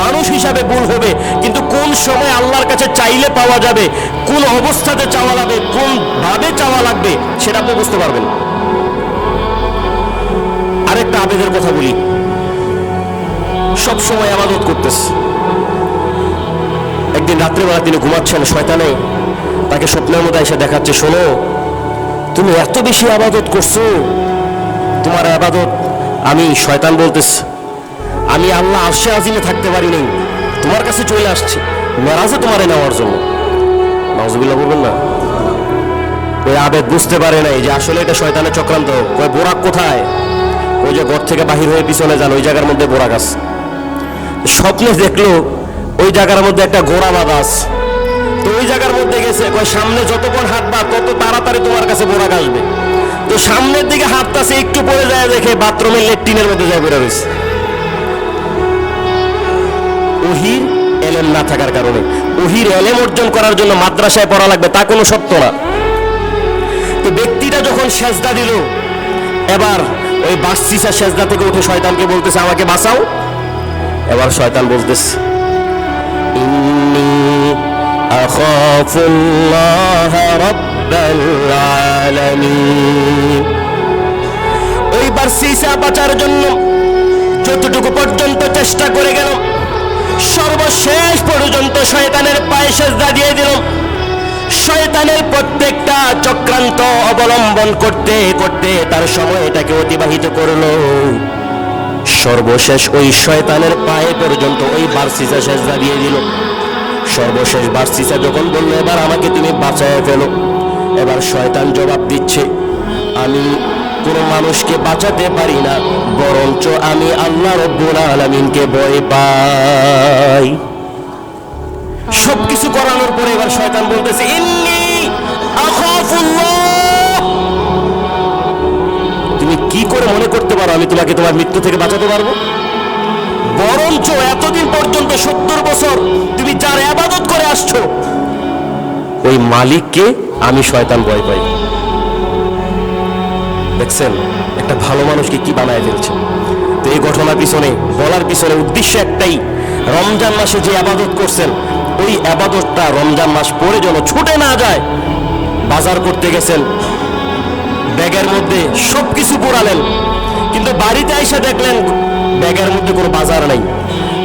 মানুষ হিসাবে ভুল হবে, কিন্তু কোন সময় আল্লাহর কাছে চাইলে পাওয়া যাবে, কোন অবস্থাতে চাওয়া লাগবে, কোন ভাবে চাওয়া লাগবে, সেটা আপনি বুঝতে পারবেন। আরেকটা আবেদের কথা বলি, সব সময় ইবাদত করতেছে। একদিন রাত্রেবেলা তিনি ঘুমাচ্ছেন, শয়তানে তাকে স্বপ্নের মধ্যে এসে দেখাচ্ছে, শোনো তুমি এত বেশি ইবাদত করছো, তোমার ইবাদত আমি, শয়তান বলতেছে, আমি আল্লাহ আরশে আজিমে থাকতে পারি নাই, তোমার কাছে চলে আসছি মেরাজে তোমারে নেওয়ার জন্য। নাউজুবিল্লাহ বলবেন না। ওই আবেদ বুঝতে পারে নাই যে আসলে এটা শয়তানের চক্রান্ত। ওই বোরাক কোথায়? ওই যে ঘর থেকে বাহির হয়ে পিছনে যান, ওই জায়গার মধ্যে বোরাক আছে। স্বপ্নে দেখলো ওই জায়গার মধ্যে একটা ঘোড়া বাঁধা আছে, তো ওই জায়গার মধ্যে গেছে, সামনে যতক্ষণ হাঁটবা তত তাড়াতাড়ি তোমার কাছে বোরাক আসবে। তো সামনের দিকে হাঁটতেছে, একটু পরে যায় দেখে বাথরুমের লেট্রিনের মধ্যে যায় বেরো রয়েছে। ওহির এলেম না থাকার কারণে, ওহির এলেম অর্জন করার জন্য মাদ্রাসায় পড়া লাগবে তা কোনো সত্য না। তো ব্যক্তিটা যখন সেজদা দিল, এবার ওই বাসসিসা সেজদা থেকে উঠে শয়তানকে বলতেছে আমাকে বাঁচাও। এবার শয়তান বলতেছে ইন্নী আখাফুল্লাহ রাব্বাল আলামিন। ওই বাসসিসা বাঁচার জন্য যতটুকু পর্যন্ত চেষ্টা করে গেল, সর্বশেষ পর্যন্ত শয়তানের পায়ে সেজদা দিয়ে দিল। শয়তানের প্রত্যেকটা চক্রান্ত অবলম্বন করতে করতে তার সময়টাকে অতিবাহিত করলো। সর্বশেষ ওই শয়তানের পায়ে পর্যন্ত ওই বার্সিসা সেজদা দিয়ে দিল। সর্বশেষ বার্সিসা যখন বলল এবার আমাকে তুমি বাঁচায় ফেলো, এবার শয়তান জবাব দিচ্ছে আমি কোনো মানুষকে বাঁচাতে পারি না, বরঞ্চ আমি আল্লাহ রব্বুল আলামিনকে ভয় পাই। সবকিছু করানোর পরে এবার শয়তান বলতেছে ইন্নী আখাফুল্লাহ। তুমি কি করে মনে করতে পারো আমি তোমাকে তোমার মৃত্যু থেকে বাঁচাতে পারবো? বরঞ্চ এতদিন পর্যন্ত 70 বছর তুমি যার ইবাদত করে আসছো ওই মালিককে আমি শয়তান ভয় পাই। দেখছেন একটা ভালো মানুষকে কি বানায় ফেলছে। তো এই ঘটনার পিছনে বলার পিছনে উদ্দেশ্য একটাই, রমজান মাসে যে ইবাদত করছেন ওই ইবাদতটা রমজান মাস পরে যেন ছুটে না যায়। বাজার করতে গেছেন, ব্যাগের মধ্যে সবকিছু পুরালেন, কিন্তু বাড়িতে এসে দেখলেন ব্যাগের মধ্যে কোনো বাজার নাই।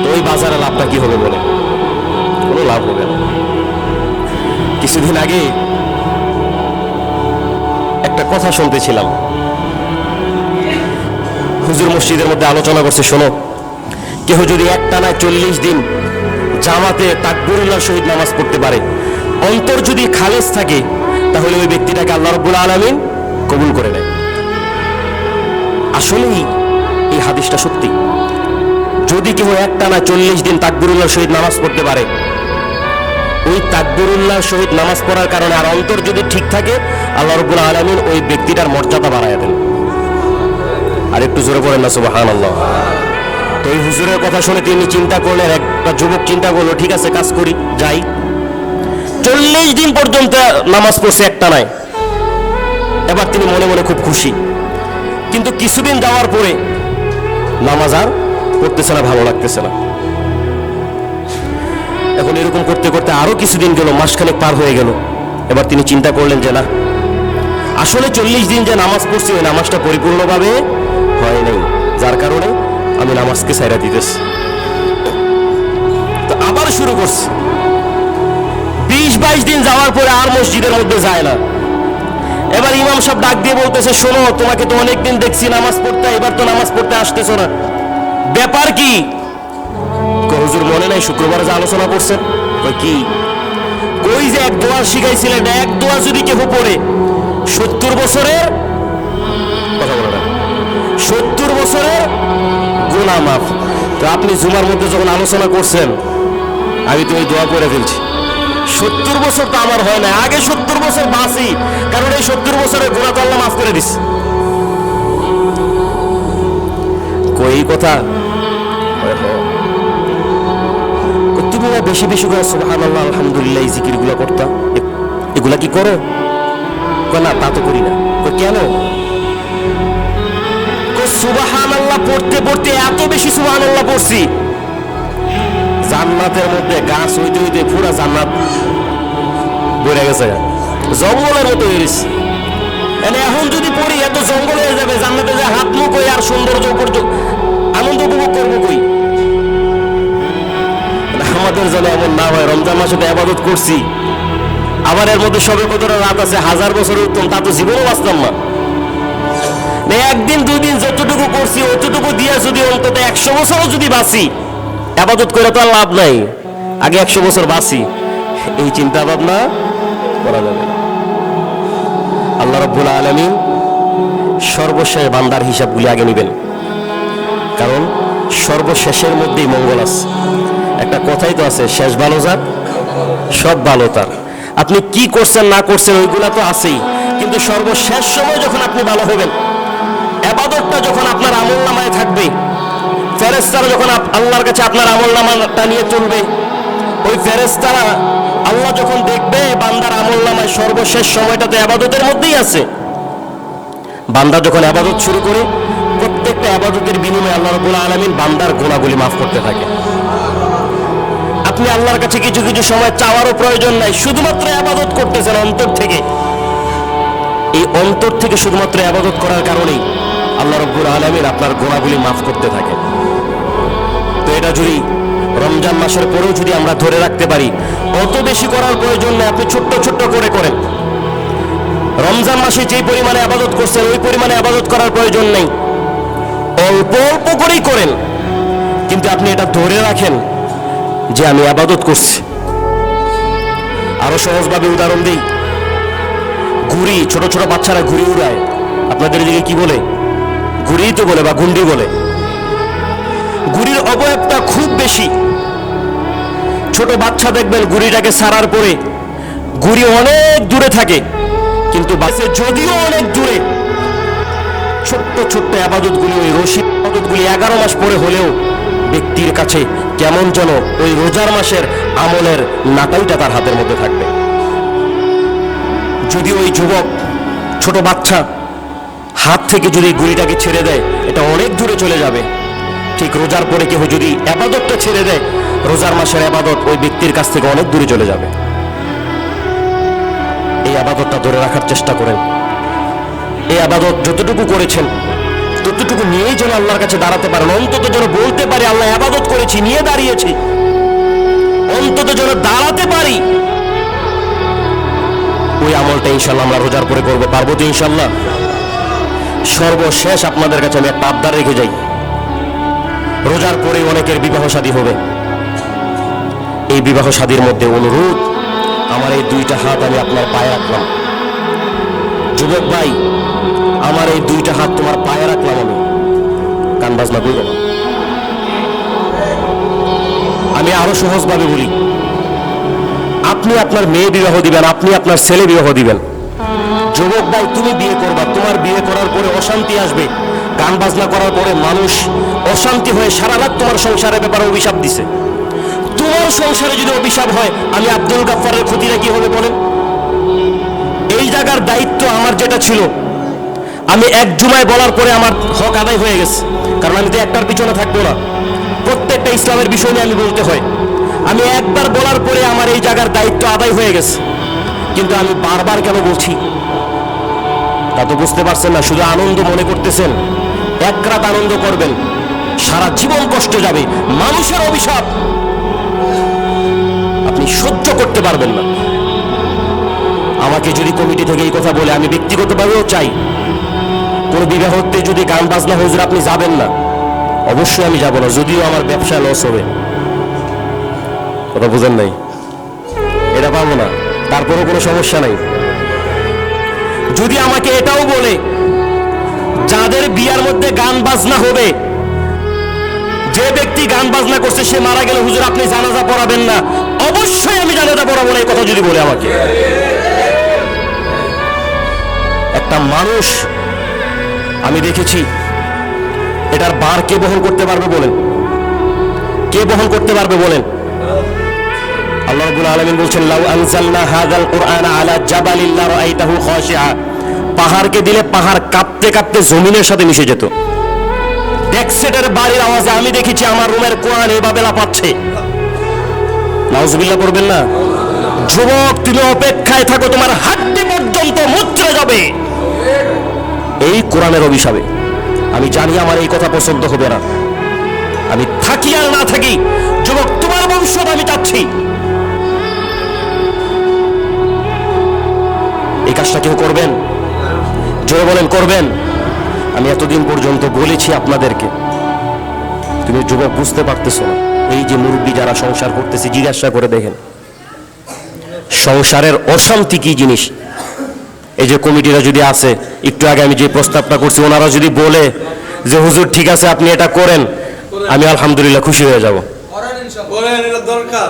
তো ওই বাজারে লাভটা কি হবে বলে? কোনো লাভ হবে না। কিছুদিন আগে একটা কথা শুনতেছিলাম, হুজুর মসজিদের মধ্যে আলোচনা করছে, শোনো কেউ যদি একটানা 40 দিন জামাতে তাকবীরুল্লাহ সহিত নামাজ পড়তে পারে, অন্তর যদি খালেস থাকে, তাহলে ওই ব্যক্তিটাকে আল্লাহ রাব্বুল আলামিন কবুল করে নেয়। আসলেই এই হাদিসটা সত্যি। যদি কেউ একটানা 40 দিন তাকবীরুল্লাহ সহিত নামাজ পড়তে পারে, ওই তাকবীরুল্লাহ সহিত নামাজ পড়ার কারণে আর অন্তর যদি ঠিক থাকে, আল্লাহ রাব্বুল আলামিন ওই ব্যক্তিটার মর্যাদা বাড়ায় দেন। আর একটু জোরে পড়েন না সুবহানাল্লাহ। তো এই হুজুরের কথা শুনে তিনি চিন্তা করলেন, একটা যুবক চিন্তা করলো ঠিক আছে কাজ করি যাই। 40 দিন পর্যন্ত নামাজ পড়ছে একটা নাই। এবার তিনি মনে মনে খুব খুশি, কিন্তু কিছুদিন যাওয়ার পরে নামাজ আর পড়তেছে না, ভালো লাগতেছে না। এখন এরকম করতে করতে আরো কিছুদিন গেল, মাসখানেক পার হয়ে গেল। এবার তিনি চিন্তা করলেন যে না, আসলে 40 দিন যে নামাজ পড়ছি ওই নামাজটা পরিপূর্ণভাবে হয় নাই, যার কারণে আমি নামাজকে ছাইরা দিতেছি। তো আবার শুরু করছি। 20-22 দিন যাওয়ার পরে আর মসজিদের মধ্যে যায় না। এবার ইমাম সাহেব ডাক দিয়ে বলতেছে, শোনো, তোমাকে তো অনেকদিন দেখছি নামাজ পড়তে, এবার তো নামাজ পড়তে আসতেছো না, ব্যাপার কি? হুজুর মনে নাই শুক্রবার যে আলোচনা করছেন? কি? কই যে এক দোয়া শিখাইছিলেন, এক দোয়া যদি কেউ পড়ে 70 বছরের কথা বলে না, 70 বছরের গুনাহ মাফ। তো আপনি জুমার মধ্যে যখন আলোচনা করছেন আমি তো ওই দোয়া পড়ে ফেলছি। 70 বছর তো আমার হয় না, আগে 70 বছর বাঁচি, কারণ এই 70 বছরের গুনাহ তো আল্লাহ মাফ করে দিস। কই কথা তুমি বেশি বেশি করে সুবহানাল্লাহ আলহামদুলিল্লাহ এই জিকিরগুলো করতাম, এগুলা কি করো? না, তা তো করি না। কেন? সুবহানাল্লাহ পড়তে পড়তে এত বেশি সুবহানাল্লাহ পড়ছি, জান্নাতের মধ্যে গাছ হইতে হইতে পুরা জান্নাত ভরে গেছে, জঙ্গলের মতো হয়ে গেছে। এখন যদি পড়ি এত জঙ্গল হয়ে যাবে, জান্নাতে যে হাত মুখ হই আর সৌন্দর্য আনন্দ উপভোগ করবো কই? আমাদের যেন এমন না হয়। রমজান মাসে তো ইবাদত করছি, আবার এর মধ্যে সবে কতটা রাত আছে, 1000 বছর উত্তম, তা তো জীবনও বাঁচতাম না। একদিন 2 দিন যতটুকু করছি অতটুকু দিয়ে যদি অন্তত 100 বছরও যদি বাঁচি, ইবাদত করে তো আর লাভ নাই, আগে 100 বছর বাঁচি, এই চিন্তা ভাবনা করা যাবে না। আল্লাহ রাব্বুল আলামিন সর্বশেষ বান্দার হিসাবগুলি আগে নেবেন, কারণ সর্বশেষের মধ্যেই মঙ্গল আছে। একটা কথাই তো আছে, শেষ ভালো যাক সব ভালো তার। আপনি কি করছেন না করছেন ওইগুলা তো আছেই, কিন্তু সর্বশেষ সময় যখন আপনি ভালো হবেন, ইবাদতটা যখন আপনার আমলনামায় থাকবে, ফেরেশতারা যখন আল্লাহর কাছে আপনার আমলনামাটা নিয়ে চলবে, ওই ফেরেশতারা আল্লাহ যখন দেখবে বান্দার আমলনামায় সর্বশেষ সময়টাতে ইবাদতের মধ্যেই আছে, বান্দা যখন ইবাদত শুরু করে প্রত্যেকটা ইবাদতের বিনিময়ে আল্লাহ রাব্বুল আলামিন বান্দার গুনাহগুলি মাফ করতে থাকে। আপনি আল্লাহর কাছে কিছু কিছু সময় চাওয়ারও প্রয়োজন নাই, শুধুমাত্র ইবাদত করতেছেন অন্তর থেকে। এই অন্তর থেকে শুধুমাত্র ইবাদত করার কারণেই আল্লাহ রাব্বুল আলামিন আপনার গুনাহগুলি মাফ করতে থাকে। তো এটা যদি রমজান মাসের পরেও যদি আমরা ধরে রাখতে পারি, অত বেশি করার প্রয়োজন নেই, আপনি ছোট্ট ছোট্ট করে করেন। রমজান মাসে যেই পরিমাণে ইবাদত করছেন ওই পরিমাণে ইবাদত করার প্রয়োজন নেই, অল্প অল্প করেই করেন, কিন্তু আপনি এটা ধরে রাখেন যে আমি ইবাদত করছি। আরো সহজভাবে উদাহরণ দিই, ঘুড়ি, ছোট ছোট বাচ্চারা ঘুড়ি উড়ায়, আপনাদের দিকে কি বলে? ঘুড়ি তো বলে, বা গুন্ডি বলে। ঘুড়ির অবয়বটা খুব বেশি, ছোট বাচ্চা দেখবেন ঘুড়িটাকে ছাড়ার পরে ঘুড়ি অনেক দূরে থাকে, কিন্তু বাসে যদিও অনেক দূরে, ছোট্ট ছোট্ট ইবাদতগুলি, ওই রশি ইবাদতগুলি 11 মাস পরে হলেও ব্যক্তির কাছে কেমন যেন ওই রোজার মাসের আমলের নাটাইটা তার হাতের মধ্যে থাকবে। যদি ওই যুবক ছোট বাচ্চা হাত থেকে যদি ঘুড়িটাকে ছেড়ে দেয়, এটা অনেক দূরে চলে যাবে। ঠিক রোজার পরে কেউ যদি ইবাদতটা ছেড়ে দেয়, রোজার মাসের ইবাদত ওই ব্যক্তির কাছ থেকে অনেক দূরে চলে যাবে। এই ইবাদতটা ধরে রাখার চেষ্টা করেন। এই ইবাদত যতটুকু করেছেন ততটুকু নিয়েই যেন আল্লাহর কাছে দাঁড়াতে পারেন, অন্তত যেন বলতে পারি আল্লাহ ইবাদত করেছি, নিয়ে দাঁড়িয়েছি, অন্তত যেন দাঁড়াতে পারি। ওই আমলটা ইনশাল্লাহ আমরা রোজার পরে করবো, পারবো তো ইনশাল্লাহ। সর্বশেষ আপনাদের কাছে আমি একটা আবদার রেখে যাই, রোজার পরে অনেকের বিবাহ শাদী হবে। এই বিবাহ শাদীর মধ্যে অনুরোধ, আমার এই 2টা হাত আমি আপনার পায়ে রাখলাম। যুবক ভাই, আমার এই 2টা হাত তোমার পায়ে রাখলাম, আমি কান বাজনা করব না। আমি আরো সহজভাবে বলি, আপনি আপনার মেয়ে বিবাহ দিবেন, আপনি আপনার ছেলে বিবাহ দিবেন। যুবক ভাই, তুমি বিয়ে করবা, তোমার বিয়ে করার পরে অশান্তি আসবে, গান বাজনা করার পরে মানুষ অশান্তি হয়ে সারা রাত তোমার সংসারের ব্যাপারে অভিশাপ দিছে। তোমার সংসারে যদি অভিশাপ হয়, আমি আব্দুল গাফফারের ক্ষতিটা কি হবে বলেন? এই জায়গার দায়িত্ব আমার যেটা ছিল, আমি এক জুমায় বলার পরে আমার হক আদায় হয়ে গেছে, কারণ আমি তো একটার পিছনে থাকবো না, প্রত্যেকটা ইসলামের বিষয় নিয়ে আমি বলতে হয়। আমি একবার বলার পরে আমার এই জায়গার দায়িত্ব আদায় হয়ে গেছে। কিন্তু আমি বারবার কেন বলছি তা তো বুঝতে পারছেন না, শুধু আনন্দ মনে করতেছেন। এক রাত আনন্দ করবেন, সারা জীবন কষ্ট যাবে। মানুষের অভিশাপ আপনি সহ্য করতে পারবেন না। আমাকে যদি কমিটি থেকে এই কথা বলে, আমি ব্যক্তিগতভাবেও চাই কোন বিবাহতে যদি গান বাজনা হুজুর আপনি যাবেন না, অবশ্যই আমি যাব না, যদিও আমার ব্যবসা লস হবে। কথা বুঝেন নাই? এটা পাবো না, তারপরও কোনো সমস্যা নাই। যদি আমাকে এটাও বলে যাদের বিয়ার মধ্যে গান বাজনা হবে, যে ব্যক্তি গান বাজনা করছে সে মারা গেলে হুজুর আপনি জানাজা পড়াবেন না, অবশ্যই আমি জানাজা পড়াবো না, এই কথা যদি বলে আমাকে। একটা মানুষ আমি দেখেছি, এটার ভার কে বহন করতে পারবে বলেন? কে বহন করতে পারবে বলেন? আল্লাহ রাব্বুল আলামিন বলছেন, লাউ আনজালনা হাযাল কুরআনা আলা জাবালিন লারাআইতাহু খাশিআ। পাহাড়কে দিলে পাহাড় কাঁপতে কাঁপতে জমিনের সাথে মিশে যেত। ডেকসেটের বাড়ির আওয়াজে আমি দেখেছি আমার রুমের কোরআন এভাবে লাফাচ্ছে। নাউজুবিল্লাহ করবেন না? যুবক তুমি অপেক্ষায় থাকো, তোমার হাড্ডি পর্যন্ত মুচড়ে যাবে এই কোরআনের অভিশাপে। আমি জানি আমার এই কথা পছন্দ হবে না, আমি থাকি আর না থাকি, যুবক তোমার ভবিষ্যৎ আমি চাচ্ছি। এই কাজটা কেউ করবেন? জোরে বলেন, করবেন? আমি এতদিন পর্যন্ত বলেছি আপনাদেরকে, তুমি যুবক বুঝতে পারতেছো না। এই যে মুরব্বী যারা সংসার করতেছে, জিজ্ঞাসা করে দেখেন সংসারের অশান্তি কি জিনিস। এই যে কমিটিরা যদি আছে, একটু আগে আমি যে প্রস্তাবটা করছি, ওনারা যদি বলে যে হুজুর ঠিক আছে আপনি এটা করেন, আমি আলহামদুলিল্লাহ খুশি হয়ে যাব। দরকার